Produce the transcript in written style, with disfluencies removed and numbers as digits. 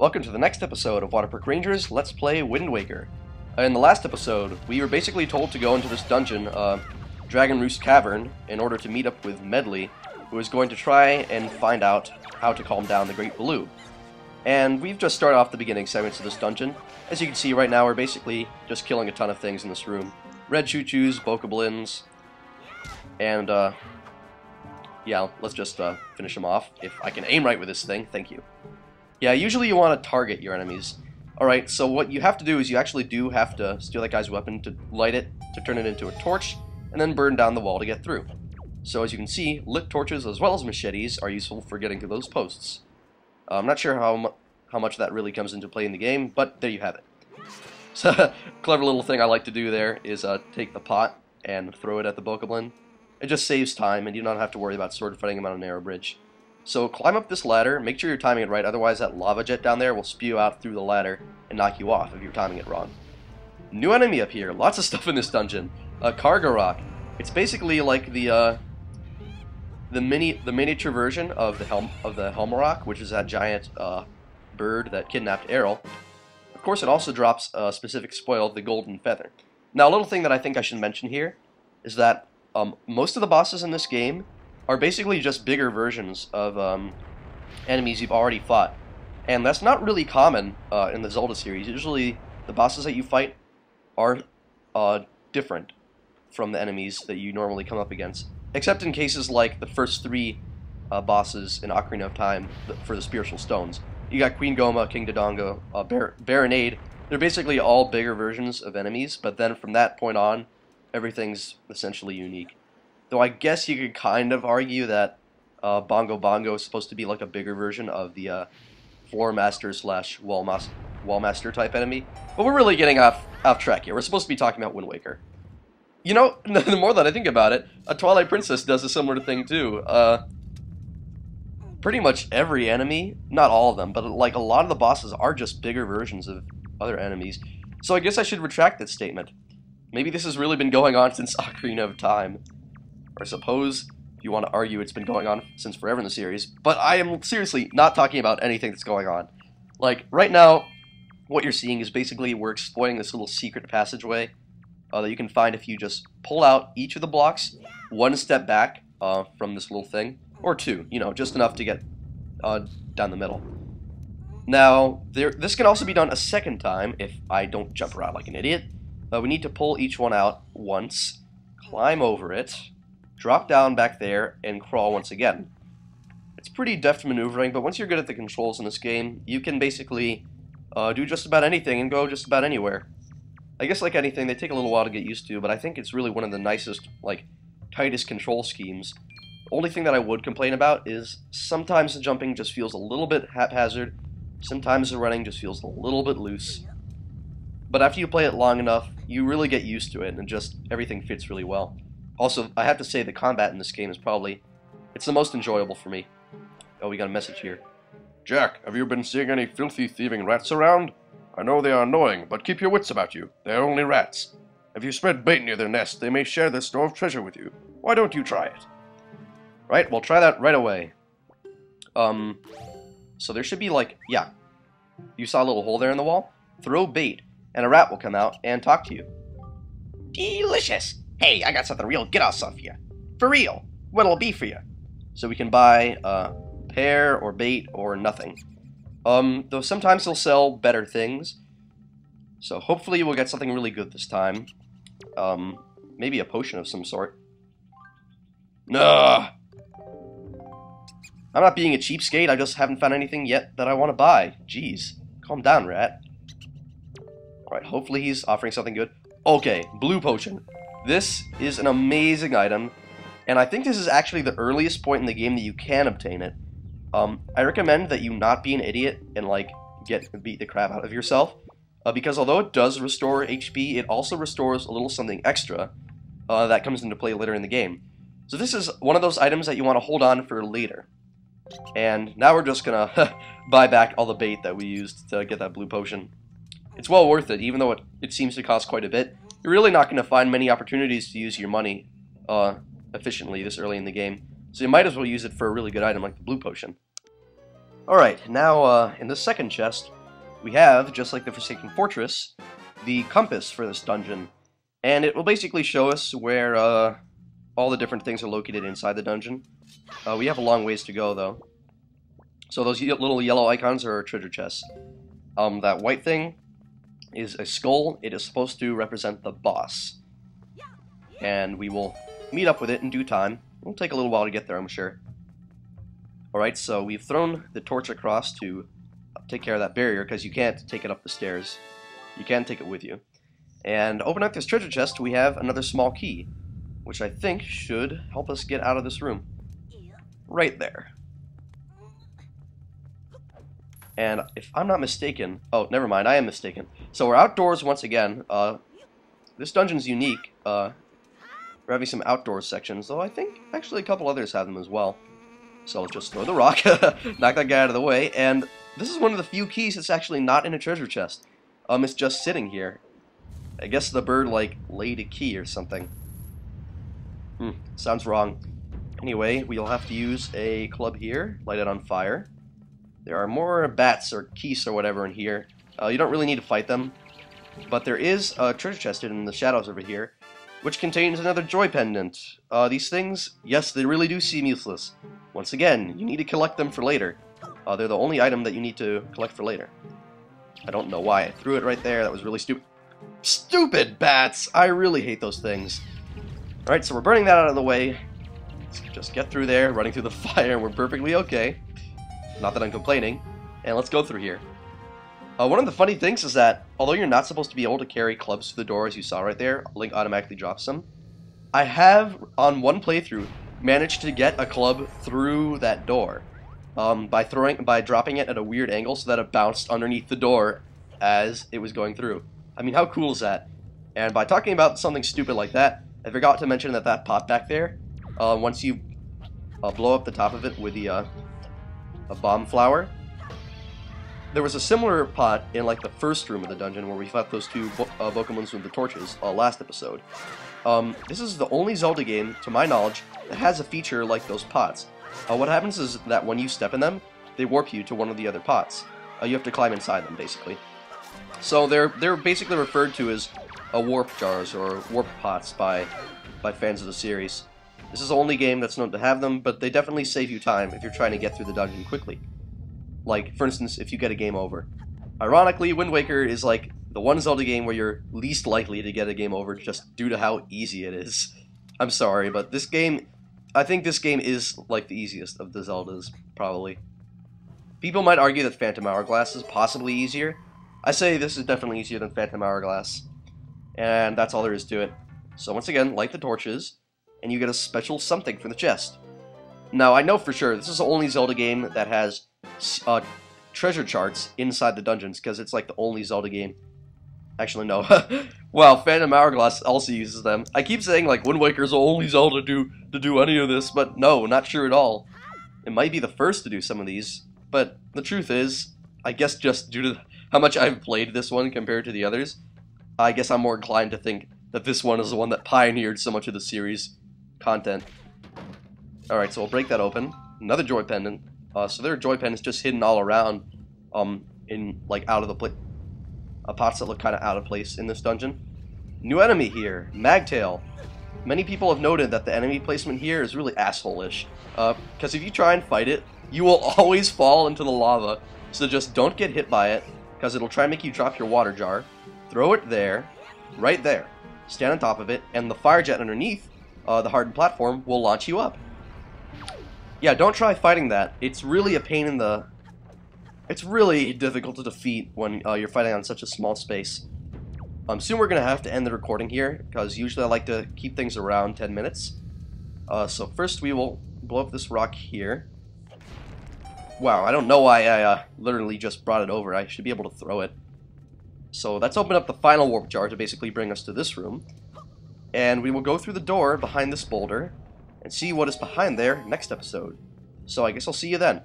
Welcome to the next episode of WaterparkRangers Let's Play Wind Waker. In the last episode, we were basically told to go into this dungeon, Dragon Roost Cavern, in order to meet up with Medley, who is going to try and find out how to calm down the Great Blue. And we've just started off the beginning segments of this dungeon. As you can see right now, we're basically just killing a ton of things in this room. Red choo-choos, bokoblins, and yeah, let's just finish them off. If I can aim right with this thing, thank you. Yeah, usually you want to target your enemies. Alright, so what you have to do is you actually do have to steal that guy's weapon to light it, to turn it into a torch, and then burn down the wall to get through. So as you can see, lit torches as well as machetes are useful for getting to those posts. I'm not sure how much that really comes into play in the game, but there you have it. So, clever little thing I like to do there is take the pot and throw it at the bokoblin. It just saves time, and you don't have to worry about sword fighting him on a narrow bridge. So climb up this ladder, make sure you're timing it right, otherwise that lava jet down there will spew out through the ladder and knock you off if you're timing it wrong. New enemy up here, lots of stuff in this dungeon. Cargo Rock. It's basically like the miniature version of the Helmarock, which is that giant bird that kidnapped Errol. Of course, it also drops a specific spoil, the Golden Feather. Now, a little thing that I think I should mention here is that most of the bosses in this game are basically just bigger versions of enemies you've already fought. And that's not really common in the Zelda series. Usually, the bosses that you fight are different from the enemies that you normally come up against. Except in cases like the first three bosses in Ocarina of Time for the Spiritual Stones. You got Queen Goma, King Dodongo, Baronade. They're basically all bigger versions of enemies, but then from that point on, everything's essentially unique. Though I guess you could kind of argue that Bongo Bongo is supposed to be like a bigger version of the Floor Master / Wall Master type enemy. But we're really getting off track here. We're supposed to be talking about Wind Waker. You know, the more that I think about it, a Twilight Princess does a similar thing too. Pretty much every enemy, not all of them, but like a lot of the bosses are just bigger versions of other enemies. So I guess I should retract that statement. Maybe this has really been going on since Ocarina of Time. Or I suppose, if you want to argue, it's been going on since forever in the series. But I am seriously not talking about anything that's going on. Like, right now, what you're seeing is basically we're exploring this little secret passageway that you can find if you just pull out each of the blocks one step back from this little thing. Or two, you know, just enough to get down the middle. Now, this can also be done a second time if I don't jump around like an idiot. We need to pull each one out once, climb over it, drop down back there, and crawl once again. It's pretty deft maneuvering, but once you're good at the controls in this game, you can basically do just about anything and go just about anywhere. I guess like anything, they take a little while to get used to, but I think it's really one of the nicest, like, tightest control schemes. The only thing that I would complain about is sometimes the jumping just feels a little bit haphazard, sometimes the running just feels a little bit loose. But after you play it long enough, you really get used to it, and just everything fits really well. Also, I have to say the combat in this game is it's the most enjoyable for me. Oh, we got a message here. Jack, have you been seeing any filthy thieving rats around? I know they are annoying, but keep your wits about you. They are only rats. If you spread bait near their nest, they may share their store of treasure with you. Why don't you try it? Right, we'll try that right away. So there should be like, yeah. You saw a little hole there in the wall? Throw bait, and a rat will come out and talk to you. Delicious! Hey, I got something real get-off for you. For real. What'll it be for you? So we can buy pear or bait or nothing. Though sometimes they'll sell better things. So hopefully we'll get something really good this time. Maybe a potion of some sort. Nah. I'm not being a cheapskate, I just haven't found anything yet that I want to buy. Jeez. Calm down, rat. Alright, hopefully he's offering something good. Okay, blue potion. This is an amazing item, and I think this is actually the earliest point in the game that you can obtain it. I recommend that you not be an idiot and, like, beat the crap out of yourself, because although it does restore HP, it also restores a little something extra that comes into play later in the game. So this is one of those items that you want to hold on for later. And now we're just gonna buy back all the bait that we used to get that blue potion. It's well worth it, even though it seems to cost quite a bit. You're really not going to find many opportunities to use your money efficiently this early in the game, so you might as well use it for a really good item like the blue potion. Alright, now in the second chest, we have, just like the Forsaken Fortress, the compass for this dungeon. And it will basically show us where all the different things are located inside the dungeon. We have a long ways to go, though. So those little yellow icons are our treasure chests. That white thing is a skull. It is supposed to represent the boss. And we will meet up with it in due time. It'll take a little while to get there, I'm sure. Alright, so we've thrown the torch across to take care of that barrier, because you can't take it up the stairs. You can take it with you. And open up this treasure chest, we have another small key, which I think should help us get out of this room. Right there. And if I'm not mistaken... Oh, never mind, I am mistaken. So we're outdoors once again. This dungeon's unique. We're having some outdoor sections, though I think actually a couple others have them as well. So I'll just throw the rock, knock that guy out of the way, and this is one of the few keys that's actually not in a treasure chest. It's just sitting here. I guess the bird, like, laid a key or something. Sounds wrong. Anyway, we'll have to use a club here, light it on fire. There are more bats or geese or whatever in here. You don't really need to fight them, but there is a treasure chest in the shadows over here, which contains another joy pendant. These things, yes, they really do seem useless. Once again, you need to collect them for later. They're the only item that you need to collect for later. I don't know why I threw it right there. That was really stupid. Stupid bats! I really hate those things. Alright, so we're burning that out of the way. Let's just get through there, running through the fire, and we're perfectly okay. Not that I'm complaining. And let's go through here. One of the funny things is that, although you're not supposed to be able to carry clubs through the door, as you saw right there, Link automatically drops them. I have, on one playthrough, managed to get a club through that door. By dropping it at a weird angle so that it bounced underneath the door as it was going through. I mean, how cool is that? And by talking about something stupid like that, I forgot to mention that that pot back there, once you blow up the top of it with the a bomb flower, there was a similar pot in like the first room of the dungeon where we fought those two Pokemons with the torches last episode. This is the only Zelda game, to my knowledge, that has a feature like those pots. What happens is that when you step in them, they warp you to one of the other pots. You have to climb inside them, basically. So they're basically referred to as warp jars or warp pots by fans of the series. This is the only game that's known to have them, but they definitely save you time if you're trying to get through the dungeon quickly. Like, for instance, if you get a game over. Ironically, Wind Waker is like the one Zelda game where you're least likely to get a game over just due to how easy it is. I'm sorry, but this game... I think this game is like the easiest of the Zeldas, probably. People might argue that Phantom Hourglass is possibly easier. I say this is definitely easier than Phantom Hourglass. And that's all there is to it. So once again, light the torches, and you get a special something for the chest. Now, I know for sure, this is the only Zelda game that has treasure charts inside the dungeons, because it's like the only Zelda game. Actually, no. Well, Phantom Hourglass also uses them. I keep saying, like, Wind Waker's the only Zelda to do any of this, but no, not sure at all. It might be the first to do some of these, but the truth is, I guess just due to how much I've played this one compared to the others, I guess I'm more inclined to think that this one is the one that pioneered so much of the series content. Alright, so we'll break that open. Another joy pendant. So there are joy pendants just hidden all around, in, like, out of the place. Pots that look kind of out of place in this dungeon. New enemy here, Magtail. Many people have noted that the enemy placement here is really asshole-ish. Because if you try and fight it, you will always fall into the lava. So just don't get hit by it, because it'll try and make you drop your water jar. Throw it there, right there. Stand on top of it, and the fire jet underneath, the hardened platform, will launch you up. Yeah, don't try fighting that. It's really a pain in the... It's really difficult to defeat when you're fighting on such a small space. Soon we're going to have to end the recording here, because usually I like to keep things around 10 minutes. So first we will blow up this rock here. Wow, I don't know why I literally just brought it over. I should be able to throw it. So let's open up the final warp jar to basically bring us to this room. And we will go through the door behind this boulder and see what is behind there next episode. So I guess I'll see you then.